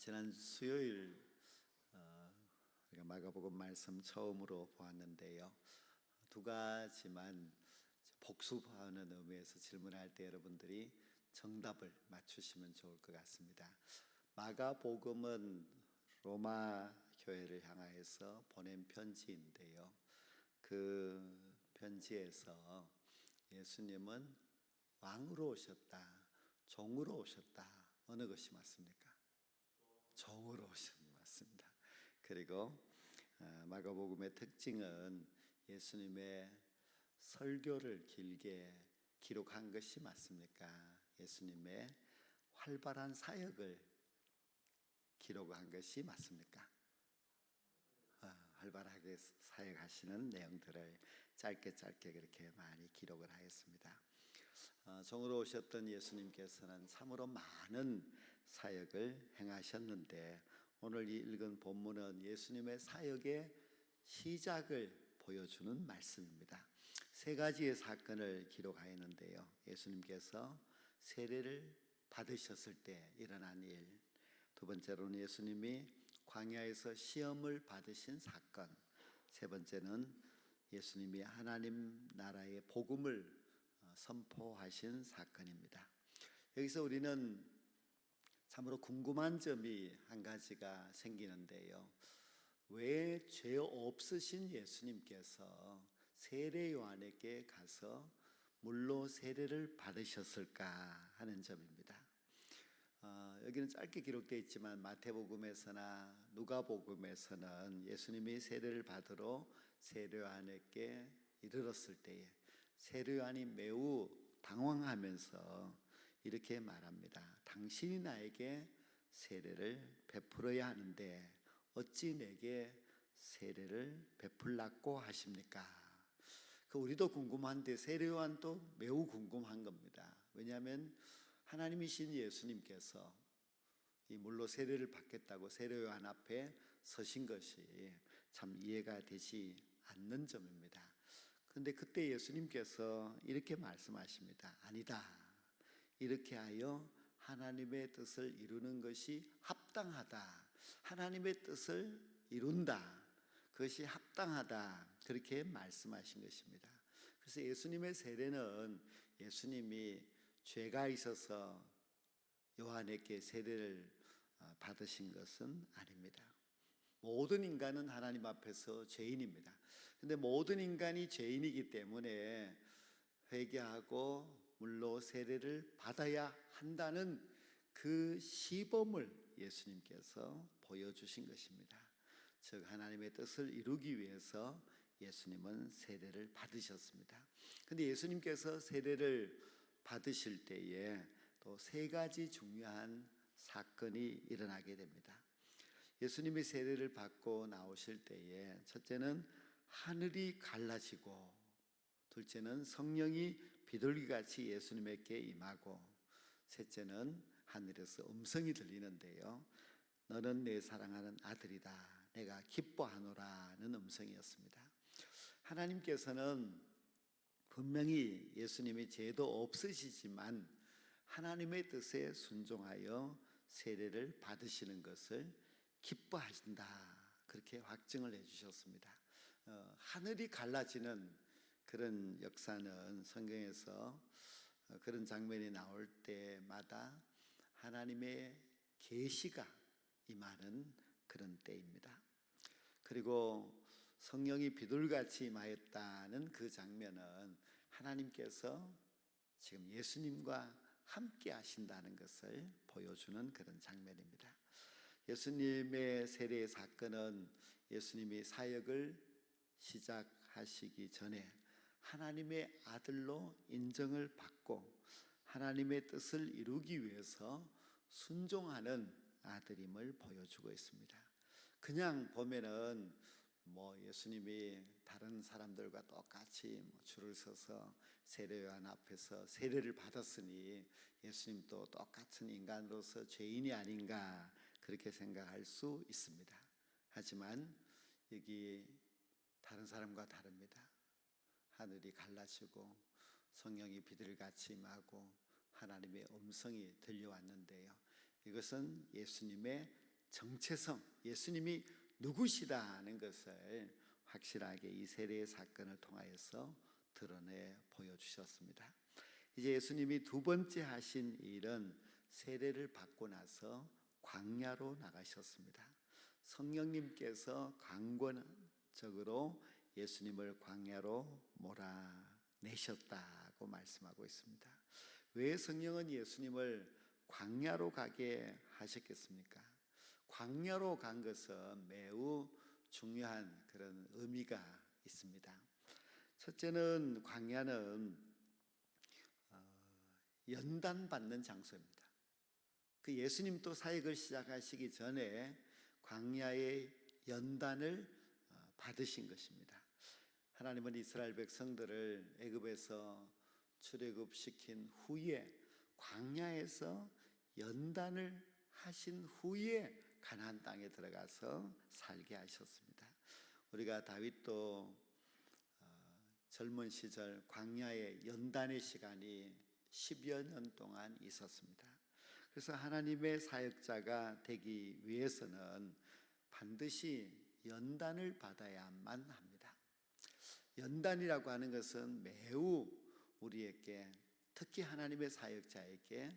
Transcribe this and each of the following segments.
지난 수요일 우리가 마가복음 말씀 처음으로 보았는데요. 두 가지만 복습하는 의미에서 질문할 때 여러분들이 정답을 맞추시면 좋을 것 같습니다. 마가복음은 로마 교회를 향하여서 보낸 편지인데요. 그 편지에서 예수님은 왕으로 오셨다, 종으로 오셨다. 어느 것이 맞습니까? 종으로 오신 것 같습니다. 그리고 마가복음의 특징은 예수님의 설교를 길게 기록한 것이 맞습니까? 예수님의 활발한 사역을 기록한 것이 맞습니까? 활발하게 사역하시는 내용들을 짧게 그렇게 많이 기록을 하였습니다. 종으로 오셨던 예수님께서는 참으로 많은 사역을 행하셨는데 오늘 읽은 본문은 예수님의 사역의 시작을 보여주는 말씀입니다. 세 가지의 사건을 기록하였는데요. 예수님께서 세례를 받으셨을 때 일어난 일, 두 번째로는 예수님이 광야에서 시험을 받으신 사건, 세 번째는 예수님이 하나님 나라의 복음을 선포하신 사건입니다. 여기서 우리는 참으로 궁금한 점이 한 가지가 생기는데요. 왜 죄 없으신 예수님께서 세례 요한에게 가서 물로 세례를 받으셨을까 하는 점입니다. 여기는 짧게 기록되어 있지만 마태복음에서나 누가복음에서는 예수님이 세례를 받으러 세례 요한에게 이르렀을 때에 세례 요한이 매우 당황하면서 이렇게 말합니다. 당신이 나에게 세례를 베풀어야 하는데 어찌 내게 세례를 베풀라고 하십니까? 우리도 궁금한데 세례 요한도 매우 궁금한 겁니다. 왜냐하면 하나님이신 예수님께서 이 물로 세례를 받겠다고 세례 요한 앞에 서신 것이 참 이해가 되지 않는 점입니다. 그런데 그때 예수님께서 이렇게 말씀하십니다. 아니다. 이렇게 하여 하나님의 뜻을 이루는 것이 합당하다. 하나님의 뜻을 이룬다. 그것이 합당하다. 그렇게 말씀하신 것입니다. 그래서 예수님의 세례는 예수님이 죄가 있어서 요한에게 세례를 받으신 것은 아닙니다. 모든 인간은 하나님 앞에서 죄인입니다. 그런데 모든 인간이 죄인이기 때문에 회개하고 물로 세례를 받아야 한다는 그 시범을 예수님께서 보여주신 것입니다. 즉 하나님의 뜻을 이루기 위해서 예수님은 세례를 받으셨습니다. 그런데 예수님께서 세례를 받으실 때에 또 세 가지 중요한 사건이 일어나게 됩니다. 예수님이 세례를 받고 나오실 때에 첫째는 하늘이 갈라지고, 둘째는 성령이 비둘기같이 예수님에게 임하고, 셋째는 하늘에서 음성이 들리는데요. 너는 내 사랑하는 아들이다. 내가 기뻐하노라는 음성이었습니다. 하나님께서는 분명히 예수님이 죄도 없으시지만 하나님의 뜻에 순종하여 세례를 받으시는 것을 기뻐하신다. 그렇게 확증을 해주셨습니다. 하늘이 갈라지는 그런 역사는 성경에서 그런 장면이 나올 때마다 하나님의 계시가 임하는 그런 때입니다. 그리고 성령이 비둘기같이 임하였다는 그 장면은 하나님께서 지금 예수님과 함께 하신다는 것을 보여주는 그런 장면입니다. 예수님의 세례의 사건은 예수님이 사역을 시작하시기 전에 하나님의 아들로 인정을 받고 하나님의 뜻을 이루기 위해서 순종하는 아들임을 보여주고 있습니다. 그냥 보면은 예수님이 다른 사람들과 똑같이 줄을 서서 세례 요한 앞에서 세례를 받았으니 예수님도 똑같은 인간으로서 죄인이 아닌가 그렇게 생각할 수 있습니다. 하지만 여기 다른 사람과 다릅니다. 하늘이 갈라지고 성령이 비둘기같이 임하고 하나님의 음성이 들려왔는데요. 이것은 예수님의 정체성, 예수님이 누구시다는 것을 확실하게 이 세례의 사건을 통하여서 드러내 보여주셨습니다. 이제 예수님이 두 번째 하신 일은 세례를 받고 나서 광야로 나가셨습니다. 성령님께서 강권적으로 예수님을 광야로 몰아내셨다고 말씀하고 있습니다. 왜 성령은 예수님을 광야로 가게 하셨겠습니까? 광야로 간 것은 매우 중요한 그런 의미가 있습니다. 첫째는 광야는 연단받는 장소입니다. 그 예수님도 사역을 시작하시기 전에 광야의 연단을 받으신 것입니다. 하나님은 이스라엘 백성들을 애굽에서 출애굽시킨 후에 광야에서 연단을 하신 후에 가나안 땅에 들어가서 살게 하셨습니다. 우리가 다윗도 젊은 시절 광야의 연단의 시간이 10여 년 동안 있었습니다. 그래서 하나님의 사역자가 되기 위해서는 반드시 연단을 받아야만 합니다. 연단이라고 하는 것은 매우 우리에게, 특히 하나님의 사역자에게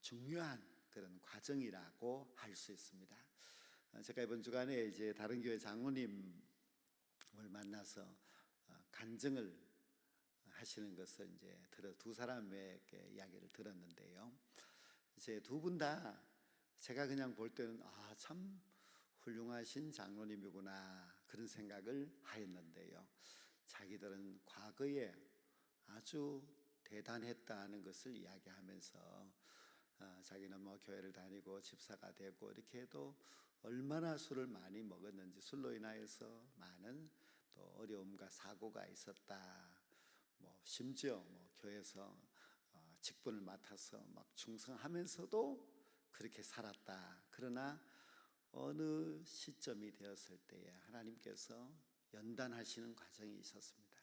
중요한 그런 과정이라고 할 수 있습니다. 제가 이번 주간에 이제 다른 교회 장로님을 만나서 간증을 하시는 것을 이제 두 사람에게 이야기를 들었는데요. 이제 두 분 다 제가 그냥 볼 때는 참 훌륭하신 장로님이구나 그런 생각을 하였는데요. 자기들은 과거에 아주 대단했다는 것을 이야기하면서 자기는 뭐 교회를 다니고 집사가 되고 이렇게 해도 얼마나 술을 많이 먹었는지, 술로 인하여서 많은 또 어려움과 사고가 있었다. 심지어 교회에서 직분을 맡아서 막 충성하면서도 그렇게 살았다. 그러나 어느 시점이 되었을 때에 하나님께서 연단하시는 과정이 있었습니다.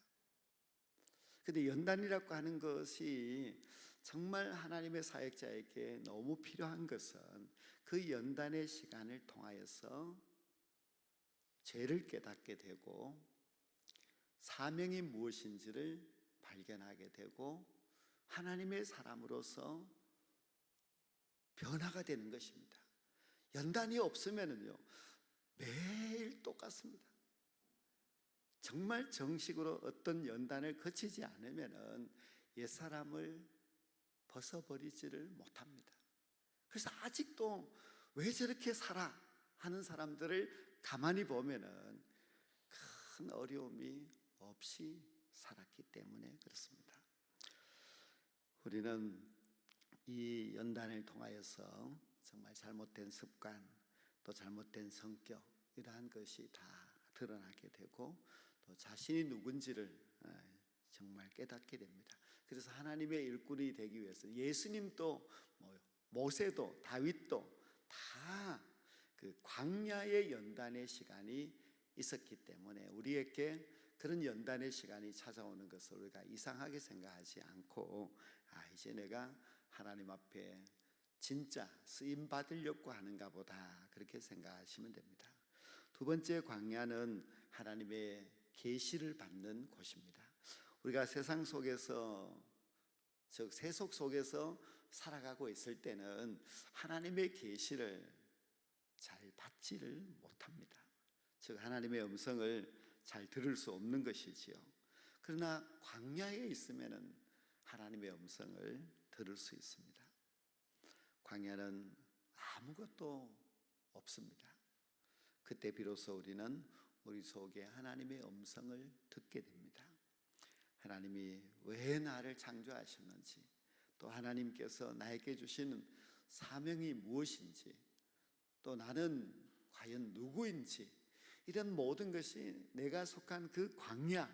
근데 연단이라고 하는 것이 정말 하나님의 사역자에게 너무 필요한 것은 그 연단의 시간을 통하여서 죄를 깨닫게 되고 사명이 무엇인지를 발견하게 되고 하나님의 사람으로서 변화가 되는 것입니다. 연단이 없으면요 매일 똑같습니다. 정말 정식으로 어떤 연단을 거치지 않으면 옛사람을 벗어버리지를 못합니다. 그래서 아직도 왜 저렇게 살아 하는 사람들을 가만히 보면 큰 어려움이 없이 살았기 때문에 그렇습니다. 우리는 이 연단을 통하여서 정말 잘못된 습관, 또 잘못된 성격, 이러한 것이 다 드러나게 되고 또 자신이 누군지를 정말 깨닫게 됩니다. 그래서 하나님의 일꾼이 되기 위해서 예수님도 모세도 다윗도 다 그 광야의 연단의 시간이 있었기 때문에 우리에게 그런 연단의 시간이 찾아오는 것을 우리가 이상하게 생각하지 않고 이제 내가 하나님 앞에 진짜 쓰임 받으려고 하는가 보다 그렇게 생각하시면 됩니다. 두 번째 광야는 하나님의 계시를 받는 곳입니다. 우리가 세상 속에서, 즉 세속 속에서 살아가고 있을 때는 하나님의 계시를 잘 받지를 못합니다. 즉 하나님의 음성을 잘 들을 수 없는 것이지요. 그러나 광야에 있으면 하나님의 음성을 들을 수 있습니다. 광야는 아무것도 없습니다. 그때 비로소 우리는 우리 속에 하나님의 음성을 듣게 됩니다. 하나님이 왜 나를 창조하셨는지, 또 하나님께서 나에게 주시는 사명이 무엇인지, 또 나는 과연 누구인지, 이런 모든 것이 내가 속한 그 광야,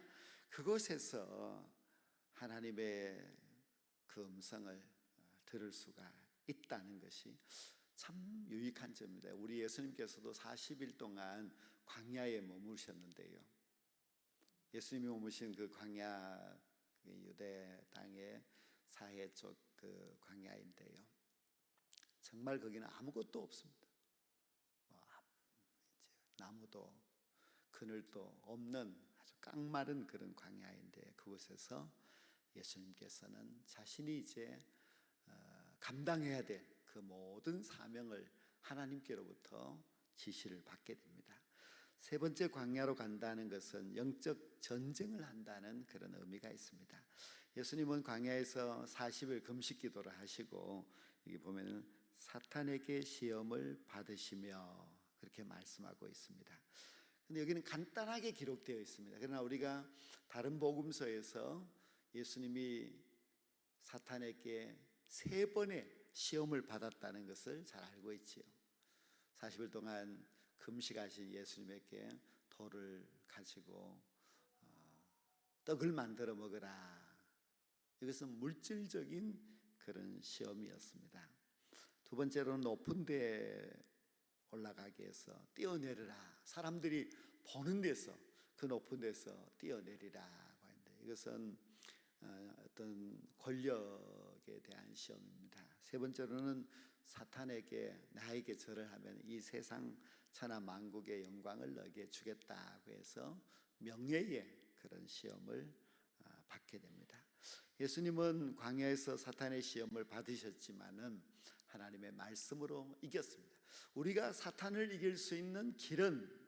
그곳에서 하나님의 그 음성을 들을 수가 있다는 것이 참 유익한 점입니다. 우리 예수님께서도 40일 동안 광야에 머무르셨는데요. 예수님이 머무신 그 광야, 유대 땅의 사해 쪽 그 광야인데요. 정말 거기는 아무것도 없습니다. 나무도 그늘도 없는 아주 깡마른 그런 광야인데, 그곳에서 예수님께서는 자신이 이제 감당해야 될 그 모든 사명을 하나님께로부터 지시를 받게 됩니다. 세 번째 광야로 간다는 것은 영적 전쟁을 한다는 그런 의미가 있습니다. 예수님은 광야에서 40일 금식 기도를 하시고, 여기 보면은 사탄에게 시험을 받으시며 그렇게 말씀하고 있습니다. 근데 여기는 간단하게 기록되어 있습니다. 그러나 우리가 다른 복음서에서 예수님이 사탄에게 3번의 시험을 받았다는 것을 잘 알고 있지요. 40일 동안 금식하신 예수님에게 돌을 가지고 떡을 만들어 먹으라. 이것은 물질적인 그런 시험이었습니다. 두 번째로는 높은 데 올라가게 해서 뛰어내리라. 사람들이 보는 데서, 그 높은 데서 뛰어내리라고 하는데, 이것은 어떤 권력에 대한 시험입니다. 세 번째로는 사탄에게 나에게 절을 하면 이 세상 천하 만국의 영광을 너에게 주겠다고 해서 명예의 그런 시험을 받게 됩니다. 예수님은 광야에서 사탄의 시험을 받으셨지만은 하나님의 말씀으로 이겼습니다. 우리가 사탄을 이길 수 있는 길은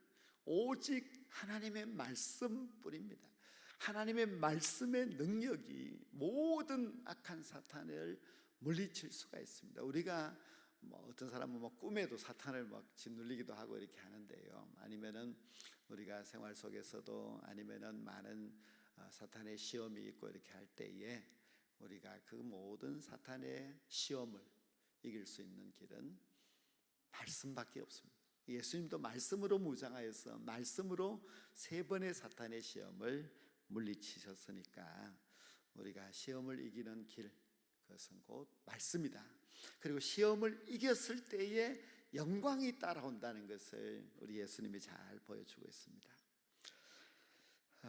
오직 하나님의 말씀뿐입니다. 하나님의 말씀의 능력이 모든 악한 사탄을 물리칠 수가 있습니다. 우리가 어떤 사람은 꿈에도 사탄을 짓눌리기도 하고 이렇게 하는데요. 아니면은 우리가 생활 속에서도 아니면은 많은 사탄의 시험이 있고 이렇게 할 때에 우리가 그 모든 사탄의 시험을 이길 수 있는 길은 말씀밖에 없습니다. 예수님도 말씀으로 무장하여서 말씀으로 3번의 사탄의 시험을 물리치셨으니까 우리가 시험을 이기는 길, 그것은 곧 말씀이다. 그리고 시험을 이겼을 때에 영광이 따라온다는 것을 우리 예수님이 잘 보여주고 있습니다.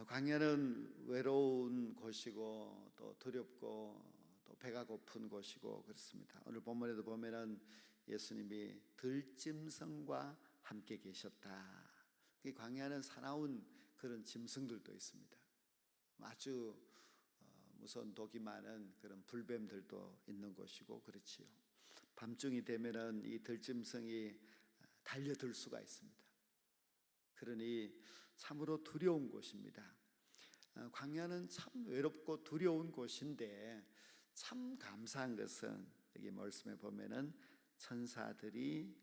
광야는 외로운 곳이고 또 두렵고 또 배가 고픈 곳이고 그렇습니다. 오늘 본문에도 보면은 예수님이 들짐승과 함께 계셨다. 그 광야는 사나운 그런 짐승들도 있습니다. 아주 무서운 독이 많은 그런 불뱀들도 있는 곳이고 그렇지요. 밤중이 되면은 이 들짐승이 달려들 수가 있습니다. 그러니 참으로 두려운 곳입니다. 광야는 참 외롭고 두려운 곳인데 참 감사한 것은 여기 말씀에 보면은 천사들이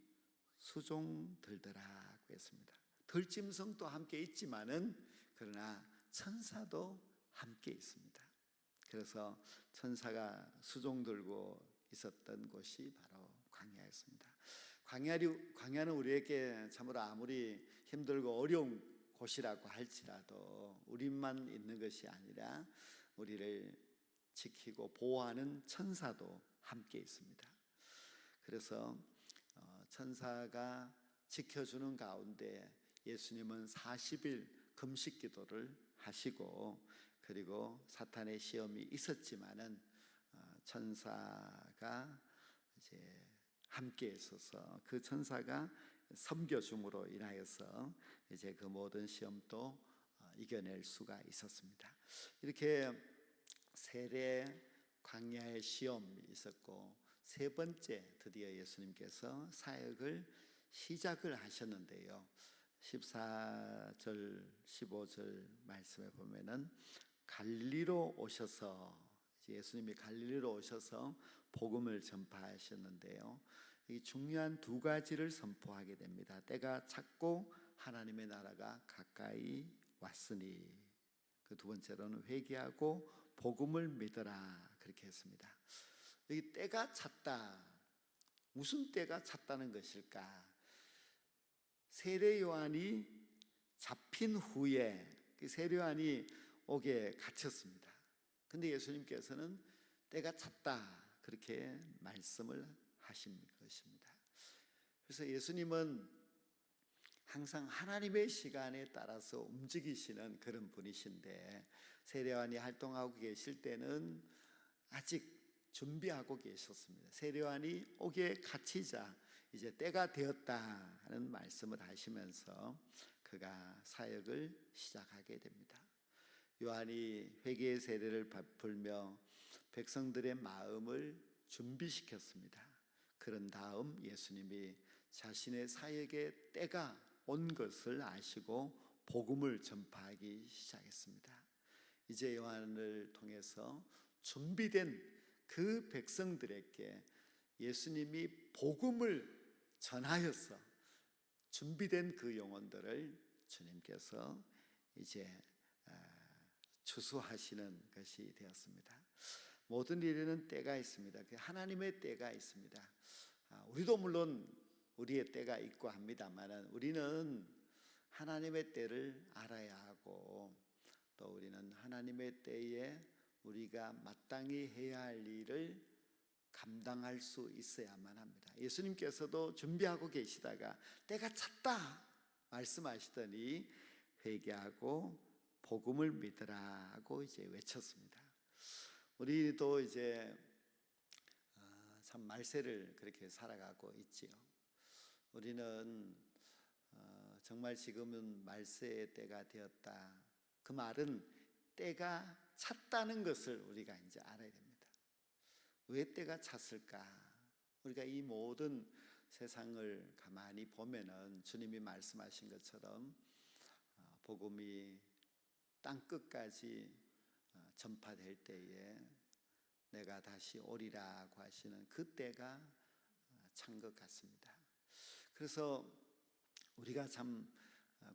수종 들더라고 했습니다. 들짐승도 함께 있지만은 그러나 천사도 함께 있습니다. 그래서 천사가 수종 들고 있었던 곳이 바로 광야였습니다. 광야는 우리에게 참으로 아무리 힘들고 어려운 곳이라고 할지라도 우리만 있는 것이 아니라 우리를 지키고 보호하는 천사도 함께 있습니다. 그래서 천사가 지켜주는 가운데 예수님은 40일 금식 기도를 하시고, 그리고 사탄의 시험이 있었지만은 천사가 이제 함께 있어서 그 천사가 섬겨줌으로 인하여서 이제 그 모든 시험도 이겨낼 수가 있었습니다. 이렇게 세례 광야의 시험이 있었고, 세 번째 드디어 예수님께서 사역을 시작을 하셨는데요. 14절 15절 말씀에 보면은 갈릴리로 오셔서, 예수님이 갈릴리로 오셔서 복음을 전파하셨는데요. 이 중요한 2가지를 선포하게 됩니다. 때가 찼고 하나님의 나라가 가까이 왔으니, 그 두 번째로는 회개하고 복음을 믿어라, 그렇게 했습니다. 여기 때가 찼다. 무슨 때가 찼다는 것일까? 세례 요한이 잡힌 후에 세례 요한이 옥에 갇혔습니다. 근데 예수님께서는 때가 찼다, 그렇게 말씀을 하신 것입니다. 그래서 예수님은 항상 하나님의 시간에 따라서 움직이시는 그런 분이신데, 세례 요한이 활동하고 계실 때는 아직 준비하고 계셨습니다. 세례 요한이 옥에 갇히자 이제 때가 되었다 하는 말씀을 하시면서 그가 사역을 시작하게 됩니다. 요한이 회개의 세례를 베풀며 백성들의 마음을 준비시켰습니다. 그런 다음 예수님이 자신의 사역의 때가 온 것을 아시고 복음을 전파하기 시작했습니다. 이제 요한을 통해서 준비된 그 백성들에게 예수님이 복음을 전하여서 준비된 그 영혼들을 주님께서 이제 추수하시는 것이 되었습니다. 모든 일에는 때가 있습니다. 하나님의 때가 있습니다. 우리도 물론 우리의 때가 있고 합니다만 우리는 하나님의 때를 알아야 하고 또 우리는 하나님의 때에 우리가 마땅히 해야 할 일을 감당할 수 있어야만 합니다. 예수님께서도 준비하고 계시다가 때가 찼다 말씀하시더니 회개하고 복음을 믿으라고 이제 외쳤습니다. 우리도 이제 참 말세를 그렇게 살아가고 있지요. 우리는 정말 지금은 말세의 때가 되었다. 그 말은 때가 찼다는 것을 우리가 이제 알아야 됩니다. 왜 때가 찼을까? 우리가 이 모든 세상을 가만히 보면은 주님이 말씀하신 것처럼 복음이 땅 끝까지 전파될 때에 내가 다시 오리라고 하시는 그 때가 찬 것 같습니다. 그래서 우리가 참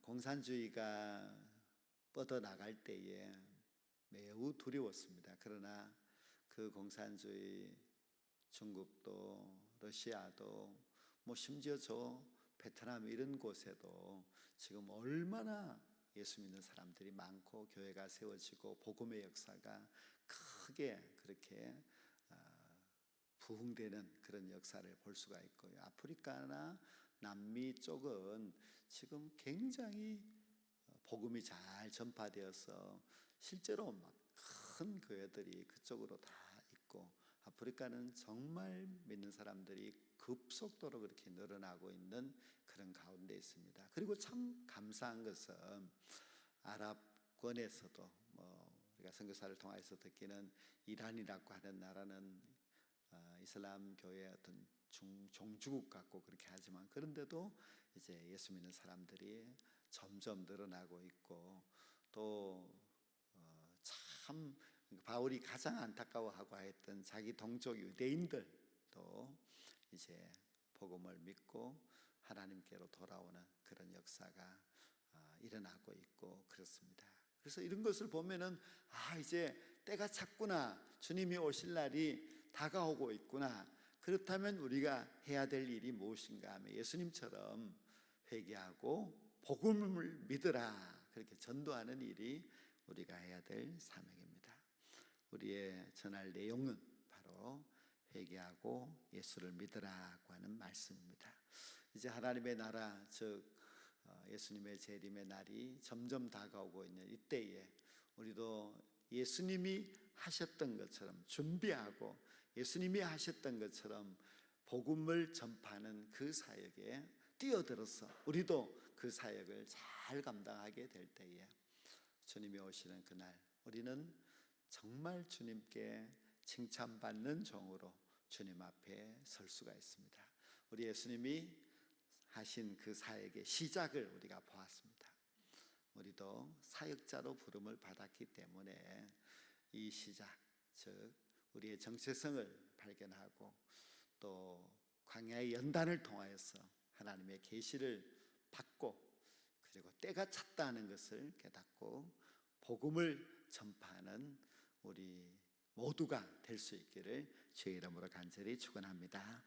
공산주의가 뻗어나갈 때에 매우 두려웠습니다. 그러나 그 공산주의 중국도 러시아도 심지어 저 베트남 이런 곳에도 지금 얼마나 예수 믿는 사람들이 많고 교회가 세워지고 복음의 역사가 크게 그렇게 부흥되는 그런 역사를 볼 수가 있고요. 아프리카나 남미 쪽은 지금 굉장히 복음이 잘 전파되어서 실제로 막 큰 교회들이 그쪽으로 다 있고 아프리카는 정말 믿는 사람들이 급속도로 그렇게 늘어나고 있는 그런 가운데 있습니다. 그리고 참 감사한 것은 아랍권에서도 우리가 선교사를 통해서 듣기는 이란이라고 하는 나라는 이슬람 교회의 어떤 종주국 같고 그렇게 하지만 그런데도 이제 예수 믿는 사람들이 점점 늘어나고 있고 또 참 바울이 가장 안타까워하고 했던 자기 동족 유대인들도 이제 복음을 믿고 하나님께로 돌아오는 그런 역사가 일어나고 있고 그렇습니다. 그래서 이런 것을 보면은 이제 때가 찼구나. 주님이 오실 날이 다가오고 있구나. 그렇다면 우리가 해야 될 일이 무엇인가 하면 예수님처럼 회개하고 복음을 믿으라. 그렇게 전도하는 일이 우리가 해야 될 사명입니다. 우리의 전할 내용은 바로 회개하고 예수를 믿으라고 하는 말씀입니다. 이제 하나님의 나라 즉 예수님의 재림의 날이 점점 다가오고 있는 이때에 우리도 예수님이 하셨던 것처럼 준비하고 예수님이 하셨던 것처럼 복음을 전파하는 그 사역에 뛰어들어서 우리도 그 사역을 잘 감당하게 될 때에 주님이 오시는 그날 우리는 정말 주님께 칭찬받는 종으로 주님 앞에 설 수가 있습니다. 우리 예수님이 하신 그 사역의 시작을 우리가 보았습니다. 우리도 사역자로 부름을 받았기 때문에 이 시작, 즉 우리의 정체성을 발견하고 또 광야의 연단을 통하여서 하나님의 계시를 받고 그리고 때가 찼다는 것을 깨닫고 복음을 전파하는 우리 모두가 될 수 있기를 주의 이름으로 간절히 축원합니다.